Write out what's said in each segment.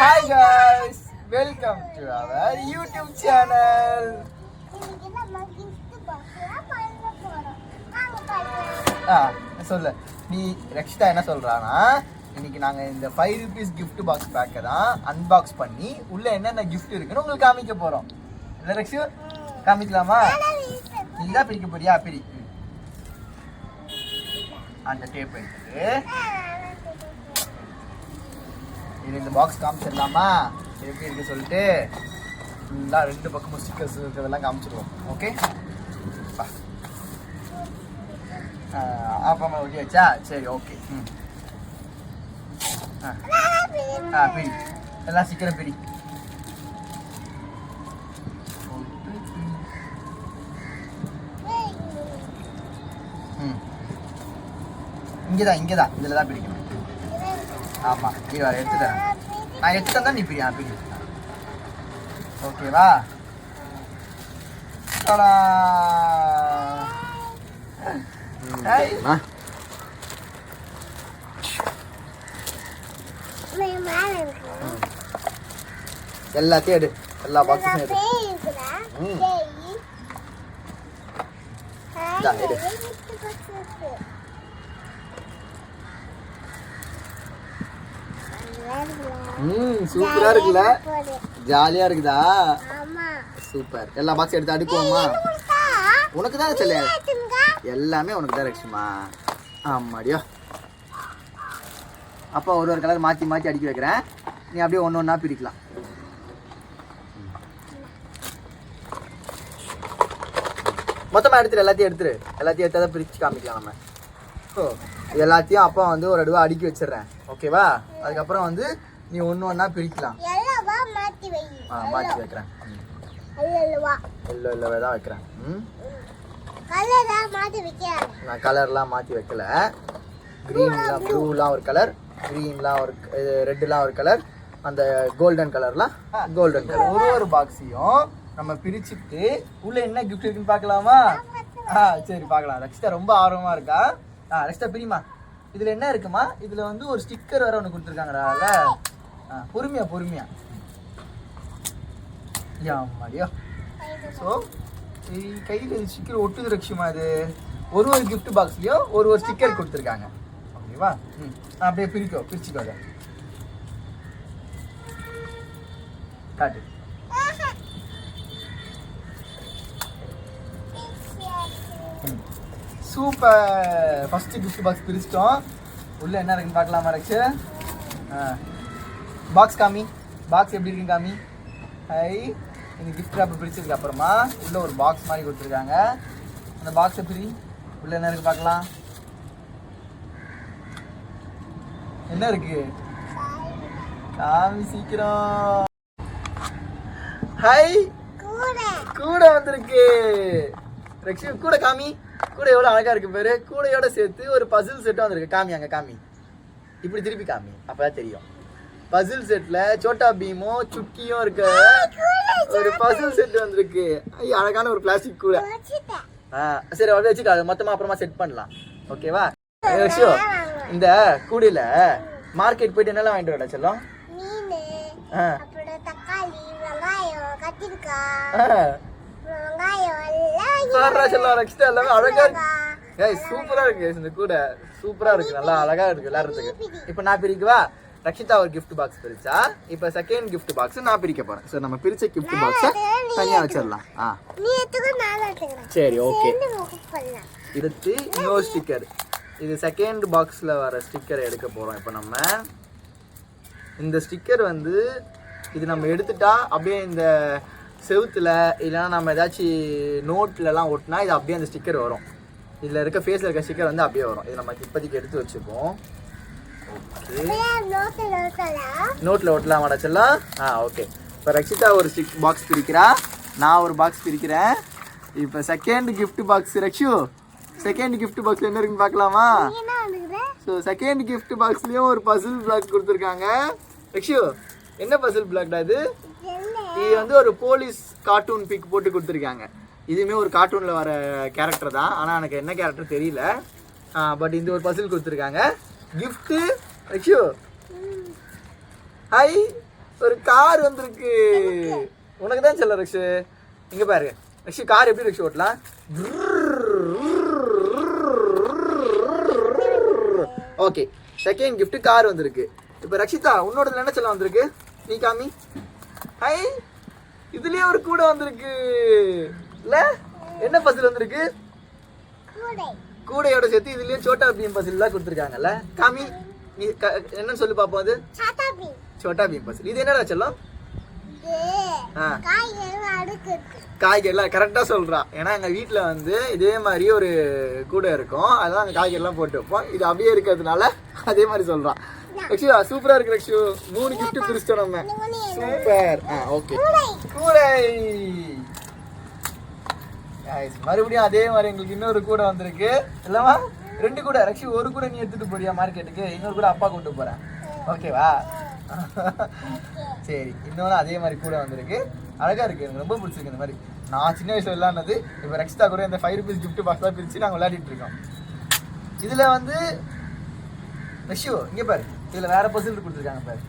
Hi guys, welcome to our YouTube channel. சொல்லு நீ ரக்ஷிதா என்ன சொல்றானா, இன்னைக்கு நாங்க இந்த 5 rupees gift box பேக்க தான் அன்பாக்ஸ் பண்ணி உள்ள என்னென்ன gift இருக்குன்னு உங்களுக்கு காமிக்க போறோம். இல்ல ரக்ஷு, காமிக்கலாமா? நீ தான் பிரிக்க போறியா? பிரி. அந்த டேப் எடுத்து இந்த பாக்ஸ் காமிச்சிடலாமா? எப்படி இருக்கு சொல்லிட்டு ஃபுல்லாக 2 பக்கமும் ஸ்டிக்கர்ஸ் இருக்கிறதெல்லாம் காமிச்சிடுவோம். ஓகே, அப்பா அம்மா ஒட்டி வச்சா சரி. ஓகே, பிரி எல்லாம் சீக்கிரம் பிரி. இங்கேதான் இதில் தான் பிரிக்கணும். ஆமாம், இது வர எடுத்துட்டேன். நான் எடுத்துட்டேன் தான், நீ பிரியா பிரி. ஓகேவா? எல்லாத்தையும் எடு, எல்லா பாக்ஸும் எடு. எடு. சூப்பரா இருக்குல்ல? ஜாலியா இருக்குதா? சூப்பர். எல்லா பாக்ஸ் எடுத்து அடுக்குவோமா? உனக்கு தான் சொல்ல, எல்லாமே உனக்கு தான் ரக்ஷுமா. ஆமாடியோ. அப்போ ஒரு கலர் மாற்றி மாற்றி அடிக்க வைக்கிறேன், நீ அப்படியே ஒன்று ஒன்றா பிரிக்கலாம். மொத்தமாக எடுத்துரு, எல்லாத்தையும் எடுத்தா தான் பிரித்து காமிக்கலாம் நம்ம. ஓ, எல்லாத்தையும் அப்பா வந்து ஒரு அடுவா அடுக்கி வச்சிடுறேன். ஓகேவா? அதுக்கப்புறம் வந்து நீ ஒன்று ஒன்றா பிரிக்கலாம். மாற்றி வைக்கிறேன். எல்லோ தான் வைக்கிறேன். நான் கலர்லாம் மாற்றி வைக்கல. க்ரீன்லாம், ப்ளூலாம் ஒரு கலர், க்ரீன்லாம் ஒரு, ரெட்டுலாம் ஒரு கலர், அந்த கோல்டன் கலர்லாம் கோல்டன் கலர். ஒரு பாக்ஸையும் நம்ம பிரிச்சுட்டு உள்ள என்ன கிஃப்ட் இருக்குன்னு பார்க்கலாமா? சரி பார்க்கலாம். ரக்ஷிதா ரொம்ப ஆர்வமாக இருக்கா. ரக்ஷிதா பிரிமா. இதில் என்ன இருக்குமா? இதில் வந்து ஒரு ஸ்டிக்கர் வேறு ஒன்று கொடுத்துருக்காங்கடா. பொறுமையா ஆமாடியோ. ஸோ கையில் ஸ்டிக்கர் ஒட்டுது ரக்ஷிமா. இது ஒரு கிஃப்ட் பாக்ஸ்லையும் ஒரு ஸ்டிக்கர் கொடுத்துருக்காங்க. ஓகேவா? அப்படியே பிரிச்சுக்கோ. அதை காட்டு. சூப்பர். ஃபர்ஸ்ட் கிஃப்ட் பாக்ஸ் பிரிச்சிட்டோம். உள்ள என்ன இருக்குன்னு பார்க்கலாமா ரக்ஷு? பாக்ஸ் காமி. பாக்ஸ் எப்படி இருக்குன்னு காமி. ஹை, இந்த கிஃப்ட் ராப் பிரிச்சதுக்கு அப்புறமா உள்ள ஒரு பாக்ஸ் மாதிரி கொடுத்துருக்காங்க. அந்த பாக்ஸை பிரி. உள்ள என்ன இருக்கு பார்க்கலாம். என்ன இருக்கு காமி, சீக்கிரம். ஹை, கூட வந்திருக்கு ரக்ஷு. கூட காமி. கூட எவ்வளோ அழகா இருக்கு பேரு. கூடையோட சேர்த்து ஒரு பசில் செட்டும் வந்திருக்கு. காமி, அங்கே காமி. இப்படி திருப்பி காமி, அப்பதான் தெரியும். பசில் செட்ல சோட்டா பீமும் சுக்கியும் இருக்க ஒரு பசில் செட் வந்திருக்கு. அழகான ஒரு பிளாஸ்டிக் கூட. சரி, அதை வச்சுட்டு மொத்தமா அப்புறமா செட் பண்ணலாம். ஓகேவா? இந்த கூடையில மார்க்கெட் போயிட்டு என்னெல்லாம் வாங்கிட்டு வரடா செல்லம்? சூப்பரா இருக்கு இந்த கூட. சூப்பரா இருக்கு, நல்லா அழகா இருக்கு விளையாடுறதுக்கு. இப்ப நான் பிரிக்கவா? ரக்ஷிதா ஒரு கிஃப்ட் பாக்ஸ் பிரிச்சா, இப்ப செகண்ட் கிஃப்ட் பாக்ஸ் நான் பிரிக்க போறேன். சோ நம்ம பிரிச்ச கிஃப்ட் பாக்ஸ தனியா வச்சிடலாம். சரி, ஓகே. எடுத்து இன்னொரு ஸ்டிக்கர். இது செகண்ட் பாக்ஸ்ல வர ஸ்டிக்கரை எடுக்க போறோம். இப்ப நம்ம இந்த ஸ்டிக்கர் வந்து இது நம்ம எடுத்துட்டா அப்படியே இந்த செவுத்துல இல்லைன்னா நம்ம ஏதாச்சும் நோட்லலாம் ஒட்டினா இது அப்படியே அந்த ஸ்டிக்கர் வரும். இதில் இருக்க ஃபேஸில் இருக்க ஸ்டிக்கர் வந்து அப்படியே வரும். இதை நம்ம இப்போதைக்கு எடுத்து வச்சுப்போம். ஓகே, நோட்டில் ஒட்டலாம் மாடாச்செல்லாம். ஓகே. இப்போ ரக்ஷிதா ஒரு பாக்ஸ் பிரிக்கிறா, நான் ஒரு பாக்ஸ் பிரிக்கிறேன். இப்போ second gift box. Rakshu, second gift பாக்ஸில் என்ன இருக்குன்னு பார்க்கலாமா? ஸோ செகண்ட் கிஃப்ட் பாக்ஸ்லேயும் ஒரு பசில் பிளாக் கொடுத்துருக்காங்க. ரக்ஷு, என்ன பசில் பிளாக்டா இது? இது வந்து ஒரு போலீஸ் கார்ட்டூன் பிக் போட்டு கொடுத்துருக்காங்க. இதுவுமே ஒரு கார்ட்டூனில் வர கேரக்டர் தான், ஆனால் எனக்கு என்ன கேரக்டர் தெரியல. பட் இந்த ஒரு பசில் கொடுத்துருக்காங்க. கிஃப்ட்டு ரக்ஷு, ஹாய் ஒரு கார் வந்திருக்கு. உனக்கு தான் செல்ல ரக்ஷு. இங்க பாரு ரக்ஷு, கார் எப்படி ரக்ஷு ஓட்டலாம்? ஓகே, செகண்ட் gift கார் வந்திருக்கு. இப்போ ரக்ஷிதா உன்னோடதுல என்ன செல்லம் வந்திருக்கு? நீ காமி. ஹை, இதுலயே ஒரு கூட வந்திருக்கு இல்ல? என்ன பசில் வந்திருக்கு? கூடையோட சேர்த்து இதுலயே சோட்டா பீம் பசில் தான் கொடுத்துருக்காங்கல்ல. காமி, நீ என்னன்னு சொல்லி பாப்போம். அது சோட்டா பீம் பசில். இது என்னடா செல்லம்? காய்கறிலாம் கரெக்டா சொல்றான். ஏன்னா எங்க வீட்டுல வந்து இதே மாதிரி ஒரு கூடை இருக்கும், அதான் அந்த காய்கறிலாம் போட்டு வைப்போம். இது அப்படியே இருக்கிறதுனால அதே மாதிரி சொல்றான். ரக்ஷு சூப்பரா இருக்கு ரக்ஷு. 3 gift பிரிச்சிட்டோம் நம்ம. சூப்பர். ஓகே, கூடை. மறுபடியும் அதே மாதிரி எங்களுக்கு இன்னொரு கூடை வந்திருக்கு இல்லவா? 2 கூடை. ரக்ஷு ஒரு கூடை நீ எடுத்துட்டு போறியா மார்க்கெட்டுக்கு? இன்னொரு கூட அப்பா கொண்டு போறேன். ஓகேவா? சரி, இன்னொன்று அதே மாதிரி கூட வந்திருக்கு. அழகா இருக்கு, எனக்கு ரொம்ப பிடிச்சிருக்கு. இந்த மாதிரி நான் சின்ன வயசுல விளையாடுனது. இப்போ ரக்ஷிதா கூட இந்த 5 rupees gift பாக்ஸ் தான் பிரிச்சு நாங்கள் விளையாடிட்டு இருக்கோம். இதுல வந்து ரக்ஷு இங்க பாரு, இதுல வேற பசில் கொடுத்துருக்காங்க பாரு.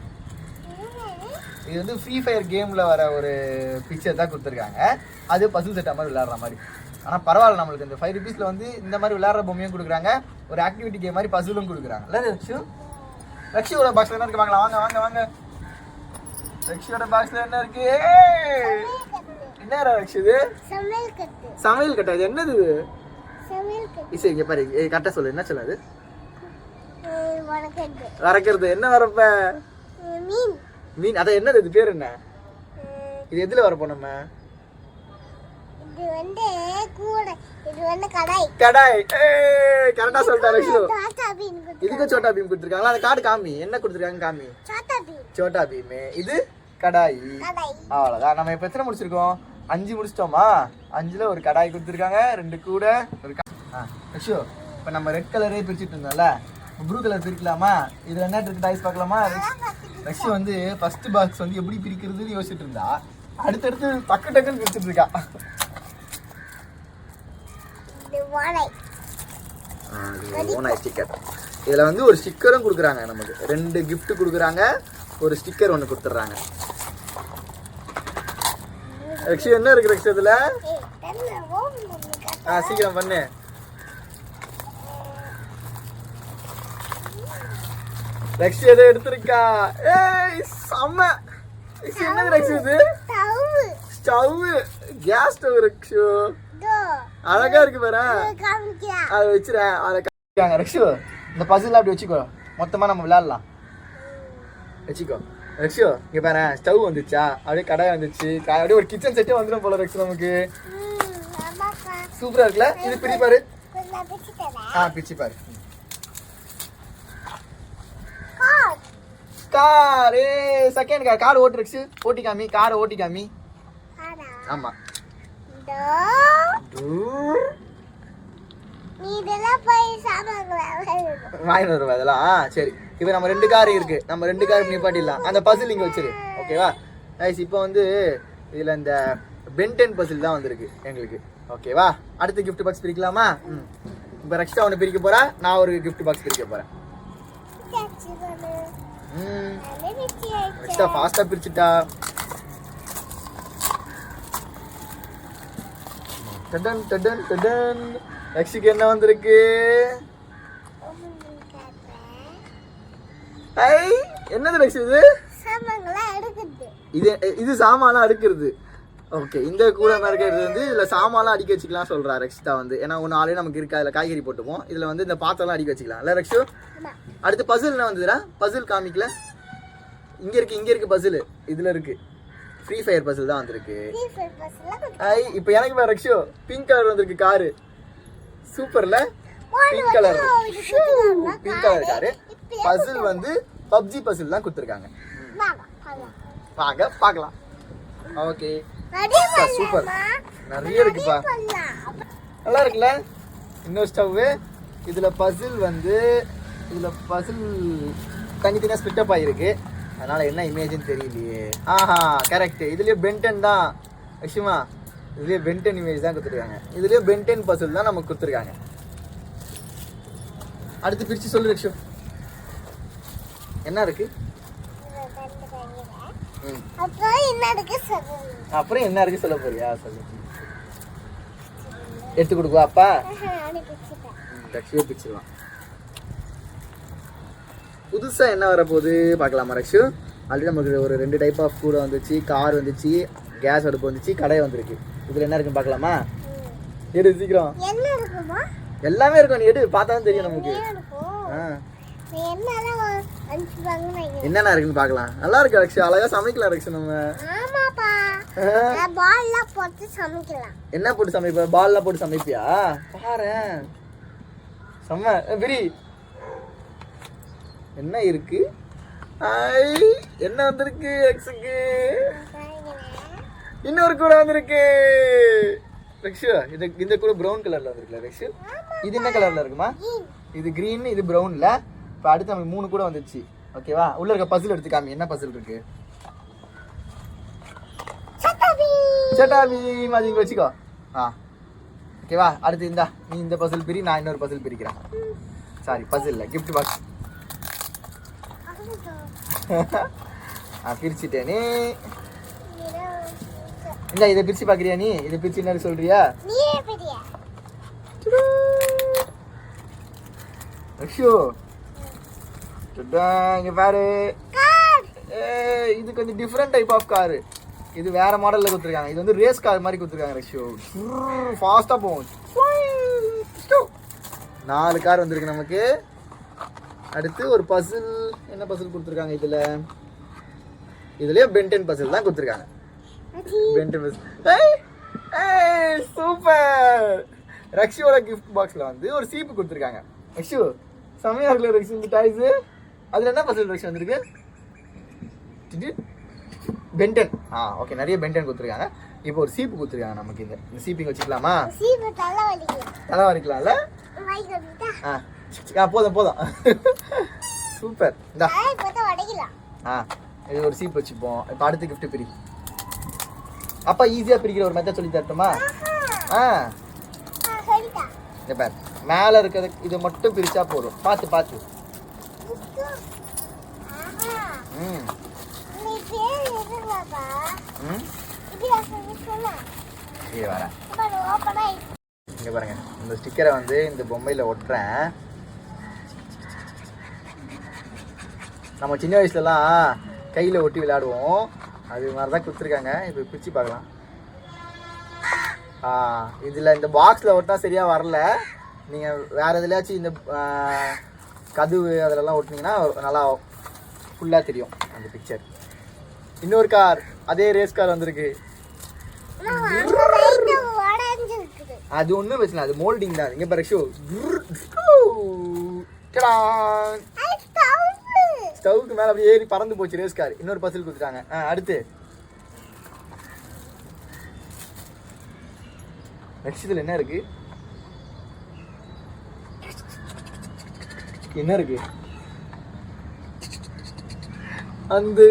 இது வந்து ஃப்ரீ ஃபயர் கேம்ல வர ஒரு பிக்சர் தான் கொடுத்துருக்காங்க. அது பசில் செட்டா மாதிரி விளையாடுற மாதிரி. ஆனால் பரவாயில்ல, நம்மளுக்கு இந்த 5 rupeesல வந்து இந்த மாதிரி விளையாடுற பொம்மையும் கொடுக்குறாங்க, ஒரு ஆக்டிவிட்டி கேம் மாதிரி பசிலும் கொடுக்குறாங்க. இல்லை ரக்ஷு? ரக்ஷியோட பாக்ஸ்ல என்ன இருக்கு பார்க்கலாம். வாங்க வாங்க வாங்க. ரக்ஷியோட பாக்ஸ்ல என்ன இருக்கு? என்ன ரக்ஷு இது? சமையல் கட்டை. இது என்னது? இசை இங்க பாரு, கரெக்டா சொல்லு. என்ன சொல்லாது? வரைக்கிறது. என்ன வரப்ப? மீன். அத என்னது? இது பேர் என்ன? இது எதுல வரப்போம் நம்ம? கடாய். கரெக்டா சொல்லிட்டா ரக்ஷு. இதுக்கு சோட்டா பீம் கொடுத்துருக்காங்களா? அந்த கார்டு காமி. என்ன கொடுத்துருக்காங்க காமி? சோட்டா பீம். இது கடாய். அவ்வளவுதான். நம்ம இப்ப எத்தனை முடிச்சிருக்கோம்? 5 முடிச்சிட்டோமா? 5ல ஒரு கடாய் கொடுத்துருக்காங்க, 2 கூட ஒரு ரக்ஷு. இப்ப நம்ம ரெட் கலரே பிரிச்சுட்டு இருந்தோம்ல, ப்ளூ கலர் பிரிக்கலாமா? இதுல என்ன இருக்கு டாய்ஸ் பார்க்கலாமா? ரக்ஷு வந்து ஃபர்ஸ்ட் பாக்ஸ் வந்து எப்படி பிரிக்கிறதுன்னு யோசிச்சுட்டு இருந்தா, அடுத்தடுத்து டக்கு டக்குன்னு பிரிச்சுட்டு இருக்கா. ஸ்டிக்கர். இதுல வந்து ஒரு ஸ்டிக்கரும் கொடுக்குறாங்க நமக்கு. 2 gift கொடுக்குறாங்க, ஒரு ஸ்டிக்கர் ஒன்று கொடுத்துட்றாங்க. ரக்ஷு என்ன இருக்கு ரக்ஷு இதுல? சீக்கிரம் பண்ணு. ரக்ஷு எதை எடுத்திருக்கா? ஏய் செம்ம. என்னது ரக்ஷு இது? ஸ்டவ். Gas stove Rakshu. அழகா இருக்கு பாரு. அதை வச்சுறேன். அதை காமிக்காங்க ரக்ஷு. இந்த பசில் அப்படி வச்சுக்கோ, மொத்தமா நம்ம விளையாடலாம். வச்சுக்கோ ரக்ஷு. இங்க பாரு, ஸ்டவ் வந்துச்சா, அப்படியே கடாய் வந்துச்சு, அப்படியே ஒரு கிச்சன் செட்டே வந்துடும் போல ரக்ஷு நமக்கு. சூப்பரா இருக்குல்ல? இது பிரி பாரு. பிரிச்சு பாரு. கார். Second car. கார் ஓட்டு ரக்ஷு. ஓட்டி காமி. காரை ஓட்டி காமி. ஆமா. வாங்கிட்டு வருவா இதெல்லாம். சரி, இப்போ நம்ம 2 கார் இருக்கு, நம்ம 2 கார் நிப்பாட்டிடலாம். அந்த பசில் இங்க வச்சிரு. ஓகேவா கைஸ்? இப்போ வந்து இதுல இந்த பென்டென் பசில் தான் வந்திருக்கு எங்களுக்கு. ஓகேவா? அடுத்த gift பாக்ஸ் பிரிக்கலாமா? இப்போ ரக்ஷிதா ஒன்று பிரிக்க போறா, நான் ஒரு gift பாக்ஸ் பிரிக்க போறேன். ரக்ஷிதா ஃபாஸ்டா பிரிச்சுட்டா. டடன் டடன் டடன். ரக்ஷிக்கு என்ன வந்திருக்கு? என்னது ரக்ஷி இது? இது சாமான்லாம் அடுக்கிறது. ஓகே, இந்த கூட இருக்கிறது வந்து இதுல சாமான்லாம் அடிக்க வச்சுக்கலாம் சொல்றா ரக்ஷிதா வந்து. ஏன்னா ஒன்று ஆல்ரெடி நமக்கு இருக்கு, அதுல காய்கறி போட்டுப்போம். இதுல வந்து இந்த பாத்திரம்லாம் அடிக்க வச்சுக்கலாம் இல்ல ரக்ஷு? அடுத்து பசில் என்ன வந்ததுடா? பசில் காமிக்கல. இங்க இருக்கு பசில். இதுல இருக்கு ஃப்ரீ ஃபயர் பசில் தான் வந்திருக்கு. இப்போ எனக்கு வேற ரக்ஷு பிங்க் கலர் வந்திருக்கு காரு. சூப்பர்ல? Pink colour car. பசில் வந்து பப்ஜி பசில் தான் கொடுத்துருக்காங்க. வாங்க பார்க்கலாம். Okay, super. நிறைய இருக்குப்பா, நல்லா இருக்குல்ல? இன்னொரு ஸ்டவ். இதுல பசில் வந்து தனித்தனியா ஸ்பிட் அப் ஆகிருக்கு. அதனால என்ன இமேஜ்னு தெரியலையே. கரெக்ட். இதுலயே பென்டன் தான் லட்சுமா. இதுலயே பென்டன் இமேஜ் தான் கொடுத்துருக்காங்க. இதுலயே பென்டன் பசில் தான் நமக்கு கொடுத்துருக்காங்க. அடுத்து பிரிச்சு சொல்லு லட்சு, என்ன இருக்கு? அப்புறம் என்ன இருக்கு சொல்ல போறியா? சொல்லு. எடுத்து கொடுக்குவா அப்பா? ரக்ஷுவே பிரிச்சிடலாம். புதுசா என்ன வரப்போகுது பார்க்கலாமா ரக்ஷு? ஆல்ரெடி நமக்கு ஒரு 2 டைப் ஆஃப் கூட வந்துச்சு, கார் வந்துச்சு, கேஸ் அடுப்பு வந்துச்சு, கடை வந்திருக்கு. இதுல என்ன இருக்குன்னு பார்க்கலாமா? எடு சீக்கிரம். எல்லாமே இருக்கும், நீ எடு, பார்த்தா தான் தெரியும் நமக்கு. என்னென்ன இருக்குன்னு பார்க்கலாம். நல்லா இருக்கு ரக்ஷு, அழகா சமைக்கலாம் ரக்ஷு. நம்ம என்ன போட்டு சமைப்ப? பால்லாம் போட்டு சமைப்பியா? பாரு செம்ம பிரி. என்ன இருக்கு? என்ன வந்திருக்கு எக்ஸுக்கு? இன்னொரு கூட வந்திருக்கு ரக்ஷு. இந்த கூட ப்ரௌன் கலர்ல வந்திருக்குல்ல ரக்ஷு? இது என்ன கலர்ல இருக்குமா? இது கிரீன், இது ப்ரௌன்ல. இப்போ அடுத்து நமக்கு 3 கூட வந்துச்சு. ஓகேவா? உள்ள இருக்க பசில் எடுத்து காமி. என்ன பசில் இருக்கு? சட்டாபி மாதிரி வச்சுக்கோ. ஓகேவா? அடுத்து இந்தா, நீ இந்த பசில் பிரி, நான் இன்னொரு பசில் பிரிக்கிறேன். சாரி, பசில் இல்லை, கிஃப்ட் பாக்ஸ். பிரிச்சுட்டேனே. இல்ல, இதை பிரிச்சு பாக்குறியா நீ? இதை பிரிச்சு என்ன சொல்றியா? இங்க பாரு, இது கொஞ்சம் டிஃபரெண்ட் டைப் ஆஃப் காரு. இது வேற மாடல்ல கொடுத்துருக்காங்க. இது வந்து ரேஸ் கார் மாதிரி கொடுத்துருக்காங்க ரஷ்யோ. ஃபாஸ்டா போகும். 4 கார் வந்திருக்கு நமக்கு. அடுத்து ஒரு பசில். என்ன பசில் கொடுத்துருக்காங்க இதுல? இதுலயே பென்டன் பசில் தான் கொடுத்துருக்காங்க. பென்டன் பசில். சூப்பர். ரக்ஷியோட கிஃப்ட் பாக்ஸ்ல வந்து ஒரு சீப்பு கொடுத்துருக்காங்க. ரக்ஷு செமையா இருக்குல்ல ரக்ஷு இந்த டாய்ஸ்? அதுல என்ன பசில் ரக்ஷு வந்திருக்கு? பென்டன். ஓகே, நிறைய பென்டன் கொடுத்துருக்காங்க. இப்போ ஒரு சீப்பு கொடுத்துருக்காங்க நமக்கு. இந்த சீப்பிங் வச்சுக்கலாமா? தலை வலிக்கலாம்ல? போதும் போதும். சூப்பர். இந்தா, இது ஒரு சீப் வச்சுப்போம். இப்போ அடுத்த கிஃப்ட் பிரி. அப்பா ஈஸியா பிரிக்கிற ஒரு மெத்தட் சொல்லி தரட்டுமா? பாரு, மேல இருக்கிறது இது மட்டும் பிரிச்சா போதும். பார்த்து பார்த்து. இங்க பாருங்க, இந்த ஸ்டிக்கரை வந்து இந்த பொம்மையில ஒட்டுறேன். நம்ம சின்ன வயசுலலாம் கையில ஒட்டி விளையாடுவோம். அது மாதிரிதான் கொடுத்துருக்காங்க. இப்போ பிரிச்சு பார்க்கலாம். இதுல இந்த பாக்ஸ்ல ஒட்டினா சரியா வரல. நீங்க வேற எதுலயாச்சும் இந்த கதவு அதிலெல்லாம் ஒட்டினீங்கன்னா நல்லா ஃபுல்லா தெரியும் அந்த பிக்சர். இன்னொரு கார், அதே ரேஸ் கார் வந்திருக்கு. அது ஒன்றும் பிரச்சனை, அது மோல்டிங் தான். இங்க பாரு ஷோ, ஸ்டவ்க்கு மேல அப்படியே ஏறி பறந்து போச்சு ரேஸ் கார். இன்னொரு பசில் கொடுத்துட்டாங்க. அடுத்து நெக்ஸ்ட் இதுல என்ன இருக்கு? என்ன இருக்கு? அந்த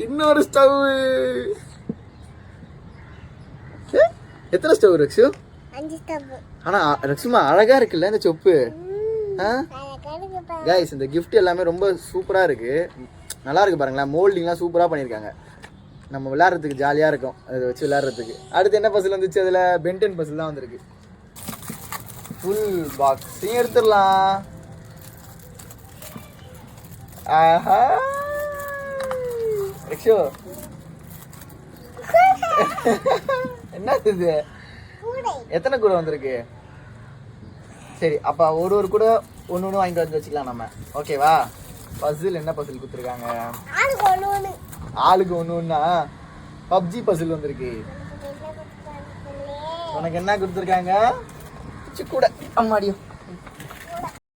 இன்னொரு ஸ்டவ். எத்தனை ஸ்டவ் ரக்ஷு? 5 ஸ்டவ். ஆனா ரக்ஷுமா அழகா இருக்குல்ல இந்த சொப்பு? கைஸ், இந்த கிஃப்ட் எல்லாமே ரொம்ப சூப்பரா இருக்கு. நல்லா இருக்கு பாருங்களேன். மோல்டிங்லாம் சூப்பரா பண்ணிருக்காங்க. நம்ம விளையாடுறதுக்கு ஜாலியா இருக்கும் அதை வச்சு விளையாடுறதுக்கு. அடுத்து என்ன பசில் வந்துச்சு? அதுல பென்டன் பசில் தான் வந்திருக்கு. ஃபுல் பாக்ஸ் எடுத்துடலாம். ஆஹா ரக்ஷு, என்ன இது? எத்தனை கூட வந்திருக்கு? சரி, அப்ப ஒரு கூட ஒன்று வாங்கிட்டு வந்து வச்சுக்கலாம் நம்ம. ஓகேவா? பசில் என்ன பசில் கொடுத்துருக்காங்க? ஆளுக்கு ஒண்ணா பப்ஜி பசில் வந்திருக்கு. உனக்கு என்ன கொடுத்துருக்காங்க? கூட. அம்மாடியும்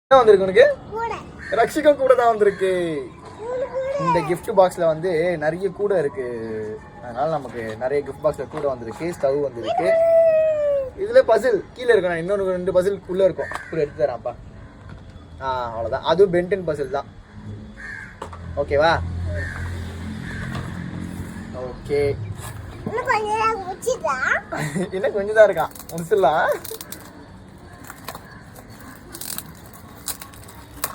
என்ன வந்திருக்கு உனக்கு? ரக்ஷிகம் கூட தான் வந்திருக்கு. இந்த கிஃப்ட் பாக்ஸ்ல வந்து நிறைய கூட இருக்கு. அதனால நமக்கு நிறைய கிஃப்ட் பாக்ஸ்ல கூட வந்திருக்கு. ஸ்டவ் வந்திருக்கு. இதுல பசில் கீழே இருக்கும். நான் இன்னொரு 2 பசில் உள்ள இருக்கும். கூட எடுத்து தரேன்ப்பா. அவ்வளவுதான். அதுவும் பென்டன் பசில் தான். ஓகேவா? ஓகே, இன்னும் கொஞ்சம் தான் இருக்கான். முடிச்சிடலாம்.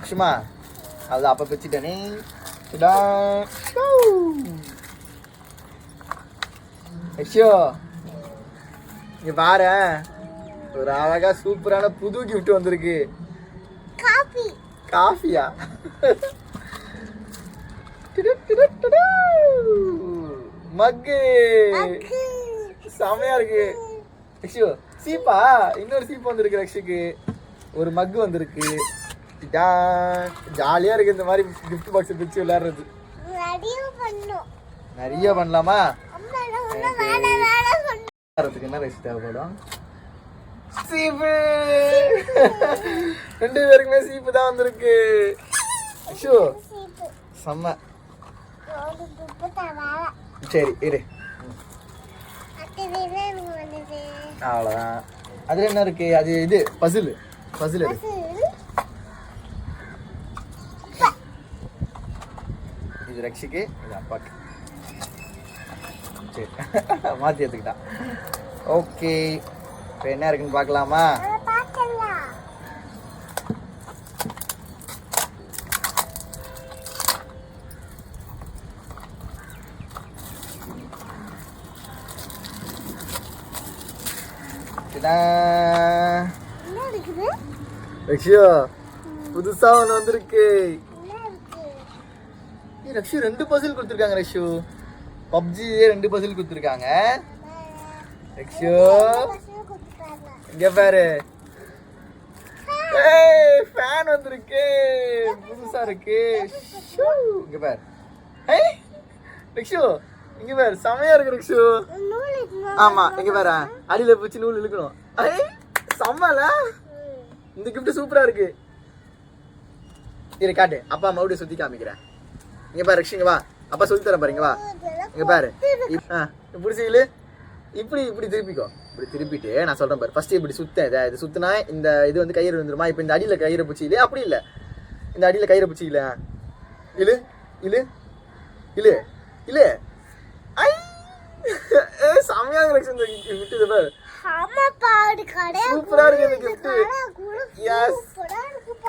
சும்மா அது அப்ப பிச்சுட்டேனே. ஐயோ இங்க பாரு, ஒரு அழகா சூப்பரான புது கிஃப்ட் வந்திருக்கு. காஃபியா? மக்கு செமையா இருக்கு. ரக்ஷு சீப்பா, இன்னொரு சீப்பு வந்திருக்கு. ரக்ஷுக்கு ஒரு மக்கு வந்திருக்கு. ஜாலியா இருக்கு இந்த மாதிரி கிஃப்ட் பாக்ஸ் பிரிச்சு விளையாடுறது. நிறைய பண்ணலாமா? என்ன ரக்ஷு தேவைப்படும்? சீப்பு. ரெண்டு பேருக்குமே சீப்பு தான் வந்திருக்கு. ரக்ஷு செம்ம. சரி இரு. அவ்வளோதான். அதுல என்ன இருக்கு? அது இது பசில். பசில் இருக்கு. இது ரக்ஷிக்கு, இது அப்பாக்கு. சரி மாற்றி எடுத்துக்கிட்டா. ஓகே, இப்போ என்ன இருக்குன்னு பார்க்கலாமா? ரக்ஷியா புதுசா ஒண்ணு வந்திருக்கு. ரக்ஷு 2 பசில் கொடுத்துருக்காங்க. ரக்ஷு பப்ஜி 2 பசில் கொடுத்துருக்காங்க. ரக்ஷு இங்க பாரு, ஃபேன் வந்திருக்கு, புதுசா இருக்கு. இங்க பாரு. ரக்ஷு இங்க பாரு, செமையா இருக்கு. ரக்ஷு ஆமா, இங்க பாரு, அடியில பிடிச்சி நூல் இழுக்கணும். செம்மல, இந்த கிஃப்ட் சூப்பரா இருக்கு. இரு காட்டு, அப்பா மறுபடியும் சுத்தி காமிக்கிறேன். இங்க பாரு ரக்ஷு, இங்க வா, அப்பா சொல்லி தரேன் பாரு. இங்க வா, இங்க பாரு. பிடிச்சிக்கலு, இப்படி இப்படி திருப்பிக்கோ. இப்படி திருப்பிட்டு நான் சொல்றேன் பாரு. ஃபர்ஸ்ட் இப்படி சுத்த, இது சுத்தினா இந்த இது வந்து கயிறு வந்துருமா? இப்போ இந்த அடியில கயிறை பிடிச்சிக்கல, அப்படி இல்லை, இந்த அடியில கயிறை பிடிச்சிக்கல. இழு இழு இழு இழு. செமையா இருக்கு இந்த கிஃப்ட். இது பாரு, சூப்பரா இருக்கு இந்த கிஃப்ட். எஸ்,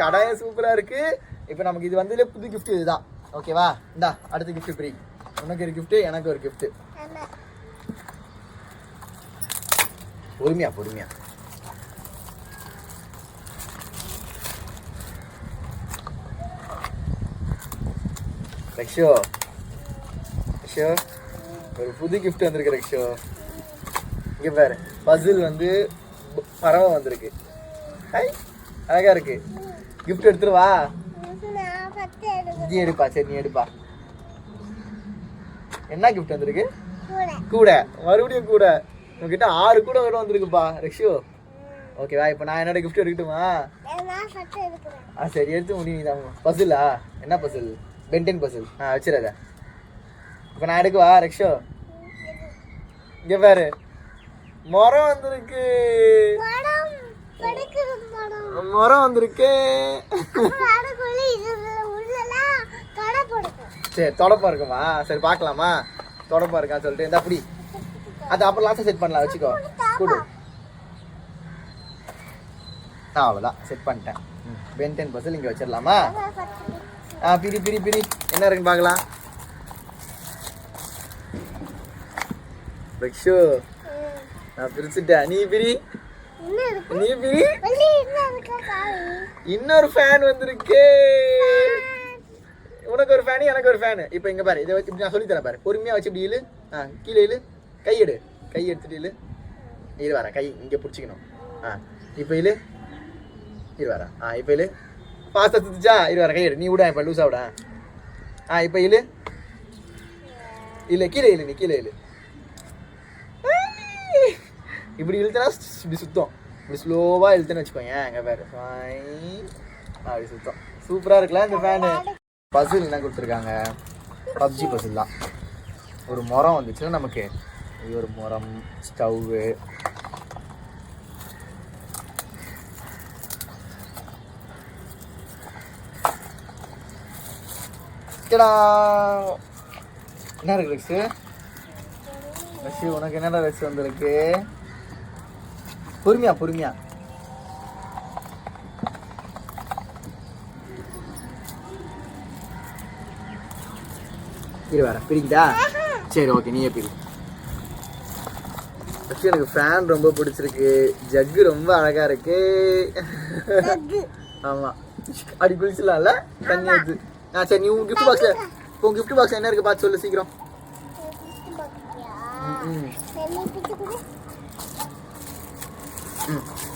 கடையும் சூப்பரா இருக்கு. இப்போ நமக்கு இது வந்ததுல புது கிஃப்ட் இதுதான். ஓகேவா? இந்தா அடுத்த கிஃப்ட் ஃப்ரீ. உனக்கு ஒரு கிஃப்ட், எனக்கு ஒரு கிஃப்ட். பொறுமையா பொறுமையா. ரக்ஷோ ரக்ஷோ ஒரு புது கிஃப்ட் வந்திருக்கு. ரக்ஷோ இங்க பாரு, பசில் வந்து பறவை வந்திருக்கு. அழகா இருக்கு. கிஃப்ட் எடுத்துருவா. நீ எடுப்பா. சரி நீ எடுப்பா. என்ன கிஃப்ட் வந்திருக்கு? கூட. மறுபடியும் கூட. உங்ககிட்ட 6 கூட வரும் வந்திருக்குப்பா ரக்ஷு. ஓகேவா? இப்போ நான் என்னோட கிஃப்ட் எடுக்கட்டுமா? சரி எடுத்து முடியும். நீ தான் பசிலா? என்ன பசில்? பென்டென் பசில். வச்சிடாத. இப்போ நான் எடுக்கவா ரக்ஷு? இங்க பாரு, மரம் வந்திருக்கு. மரம் வந்திருக்கு. சரி தொடப்பா இருக்குமா? சரி பார்க்கலாமா தொடப்பா இருக்கா சொல்லிட்டு. இந்த அப்படி அது அப்புறம் லாஸ்ட்டாக செட் பண்ணலாம். வச்சுக்கோ கூடு. அவ்வளோதான், செட் பண்ணிட்டேன். பென்டென் பசில் இங்கே வச்சிடலாமா? பிரி பிரி பிரி. என்ன இருக்குன்னு பார்க்கலாம். ரக்ஷு நான் பிரிச்சுட்டேன். நீ பிரி. நீ பிரி. இன்னொரு ஃபேன் வந்திருக்கு. உனக்கு ஒரு ஃபேனு, எனக்கு ஒரு ஃபேனு. இப்போ இங்கே பாரு, இதை வச்சு இப்படி நான் சொல்லி தரேன் பாரு. பொறுமையாக வச்சு இப்படி இழு. கீழே இழு. கை எடு. கை எடுத்துட்டு இழு. இது வர கை இங்கே பிடிச்சிக்கணும். இப்போ இழு. இது வர. இப்போ இழு. ஃபாஸ்ட்டாக சுத்துச்சா? இது வர கை எடு. நீ விட இப்போ லூஸாக விட. இப்போ இழு. இல்லை கீழே இழு. நீ கீழே இழு. இப்படி இழுத்தனா இப்படி சுத்தம். இப்படி ஸ்லோவாக இழுத்துன்னு வச்சுக்கோங்க. எங்கே பாரு, அப்படி சுத்தம். சூப்பராக இருக்குல்ல இந்த ஃபேனு. பசில் என்ன கொடுத்துருக்காங்க? பப்ஜி பசில் தான். ஒரு மரம் வந்துச்சுன்னா நமக்கு. இது ஒரு மரம், ஸ்டவ்வு, என்ன இருக்கு ரக்ஷு? ரக்ஷு உனக்கு என்னடா ரக்ஷு வந்திருக்கு? பொறுமையா பொறுமையா. இரு வரேன், பிரிக்குதா? சரி ஓகே, நீயே பிரி. ஆக்சுவலி எனக்கு ஃபேன் ரொம்ப பிடிச்சிருக்கு, ஜக்கு ரொம்ப அழகா இருக்கு. ஆமா, அப்படி குளிச்சலாம்ல தண்ணி எடுத்து. சரி, நீ உன் கிஃப்ட் பாக்ஸ்ல உன் கிஃப்ட் பாக்ஸ் என்ன இருக்கு பார்த்து சொல்லு சீக்கிரம்.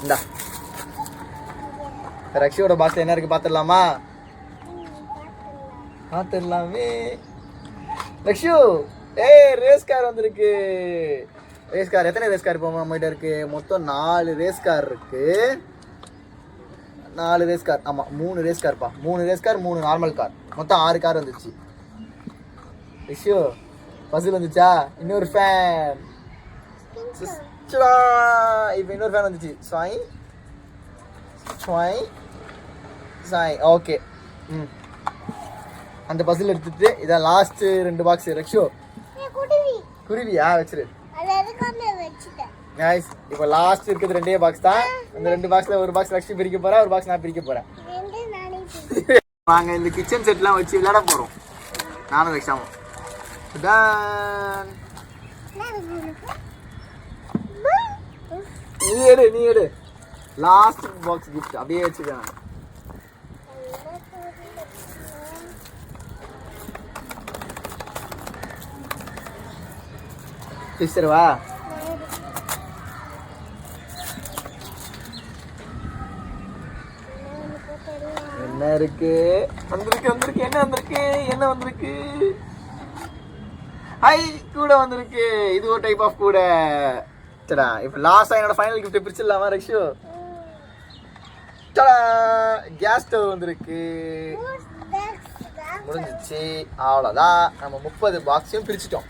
இந்தா ரக்ஷியோட பாக்ஸ்ல என்ன இருக்கு பாத்துடலாமா? பாத்துடலாமே. ரக்ஷு, ரேஸ் கார் வந்திருக்கு. ரேஸ் கார் எத்தனை ரேஸ் கார் இப்போ நம்மகிட்ட இருக்கு? மொத்தம் 4 ரேஸ் கார் இருக்கு. 4 ரேஸ் கார், ஆமா 3 ரேஸ் கார்ப்பா. 3 ரேஸ் கார், 3 நார்மல் கார், மொத்தம் 6 கார் வந்துச்சு. ரக்ஷு, பசில் வந்துச்சா? இன்னொரு ஃபேன். இப்போ இன்னொரு ஃபேன் வந்துச்சு. சாய் சாய் சாய் ஓகே. அந்த பசில் எடுத்துட்டு இதான் லாஸ்ட் 2 பாக்ஸ். ரக்ஷு, குருவியா வச்சிரு. நைஸ். இப்போ லாஸ்ட் இருக்குது 2 பாக்ஸ் தான். அந்த 2 பாக்ஸ்ல ஒரு பாக்ஸ் ரக்ஷு பிரிக்க போறா, ஒரு பாக்ஸ் நான் பிரிக்க போறேன். வாங்க இந்த கிச்சன் செட்லாம் வச்சு விளையாட போறோம் நானும் ரக்ஷாவும். நீ எடு லாஸ்ட் பாக்ஸ் கிஃப்ட் அப்படியே வச்சுக்கேன். வா. என்ன இருக்கு? வந்திருக்கு என்ன வந்திருக்கு? ஹை, கூட வந்திருக்கு. இது ஒரு டைப் ஆஃப் கூட. சடா, இப்போ லாஸ்டா என்னோட final gift பிரிச்சிடலாமா Rakshu? சடா, gas stove வந்திருக்கு. முடிஞ்சிச்சு, அவ்வளோதான். நம்ம 30 பாக்ஸையும் பிரிச்சிட்டோம்.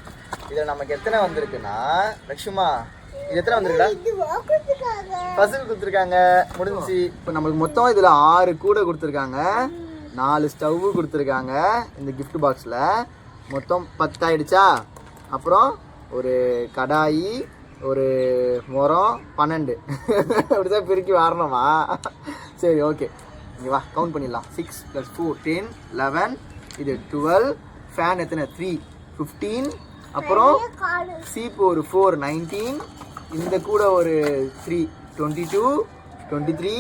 இதில் நமக்கு எத்தனை வந்திருக்குன்னா ரக்ஷுமா, இது எத்தனை வந்திருக்குடா? பசில் கொடுத்துருக்காங்க. முடிஞ்சிச்சு. இப்போ நம்மளுக்கு மொத்தம் இதில் 6 கூட கொடுத்துருக்காங்க, 4 ஸ்டவ் கொடுத்துருக்காங்க இந்த கிஃப்ட் பாக்ஸில். மொத்தம் 10 ஆயிடுச்சா? அப்புறம் ஒரு கடாயி, ஒரு முறம், 12. அப்படிதான் பிரிக்கி வரணுமா? சரி ஓகே, இங்கே வா கவுண்ட் பண்ணிடலாம். 6 + 4 10 11, இது 12, ஃபேன் எத்தனை 3 15, அப்புறம் சீப்பு ஒரு 4 19, இந்த கூட ஒரு 3 22 23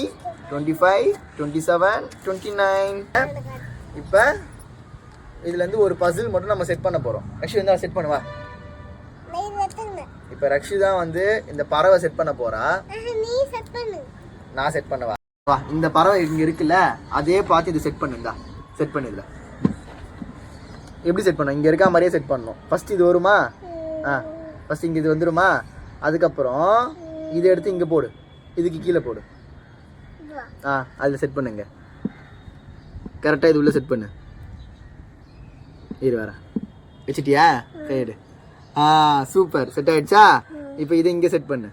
25 27 29. இப்போ இதுலேருந்து ஒரு பசில் மட்டும் நம்ம செட் பண்ண போகிறோம். ரக்ஷு இருந்தால் செட் பண்ணுவா. இப்போ ரக்ஷு தான் வந்து இந்த பறவை செட் பண்ண போறா. நான் செட் பண்ணவா? வா, இந்த பறவை இங்கே இருக்குல்ல, அதே பார்த்து இது செட் பண்ணுந்தா. செட் பண்ணிடல. எப்படி செட் பண்ணோம்? இங்கே இருக்கா மாதிரியே செட் பண்ணணும். ஃபர்ஸ்ட் இது வருமா? ஃபர்ஸ்ட் இங்கே இது வந்துருமா? அதுக்கப்புறம் இதை எடுத்து இங்கே போடு, இதுக்கு கீழே போடு. அதில் செட் பண்ணுங்க. கரெக்டாக இது உள்ள செட் பண்ணு. இரு வர வச்சிட்டியா? சரி, சூப்பர், செட் ஆயிடுச்சா? இப்போ இதை இங்கே செட் பண்ணு.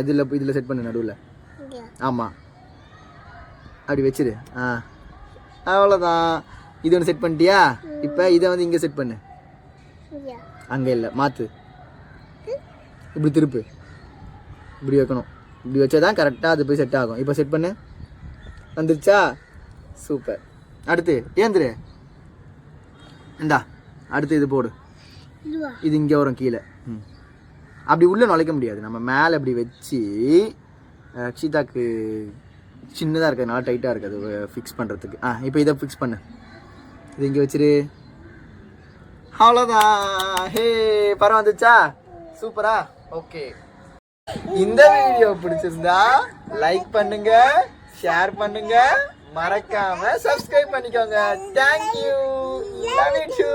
இதில் செட் பண்ணு நடுவில். ஆமாம், அப்படி வச்சிரு. அவ்வளோதான். இது ஒன்று செட் பண்ணிட்டியா? இப்போ இதை வந்து இங்கே செட் பண்ணு. அங்கே இல்லை, மாற்று. இப்படி திருப்பு, இப்படி வைக்கணும். இப்படி வச்சா தான் கரெக்டாக அது போய் செட் ஆகும். இப்போ செட் பண்ணு. வந்துருச்சா? சூப்பர். அடுத்து ஏந்திரு. இந்தா அடுத்து இது போடு. இது இங்கே வரும் கீழே. அப்படி உள்ளே நுழைக்க முடியாது. நம்ம மேலே அப்படி வச்சு ரக்ஷிதாக்கு சின்னதாக இருக்கிறதுனால டைட்டாக இருக்குது அது ஃபிக்ஸ் பண்ணுறதுக்கு. இப்போ இதை ஃபிக்ஸ் பண்ணு. இது இங்கே வச்சிரு. அவ்வளோதான். ஹே, பரவ வந்துச்சா? சூப்பரா? ஓகே. இந்த வீடியோ பிடிச்சிருந்தா லைக் பண்ணுங்க, ஷேர் பண்ணுங்க, மறக்காம சப்ஸ்கிரைப் பண்ணிக்கோங்க. தேங்க்யூ. Love you.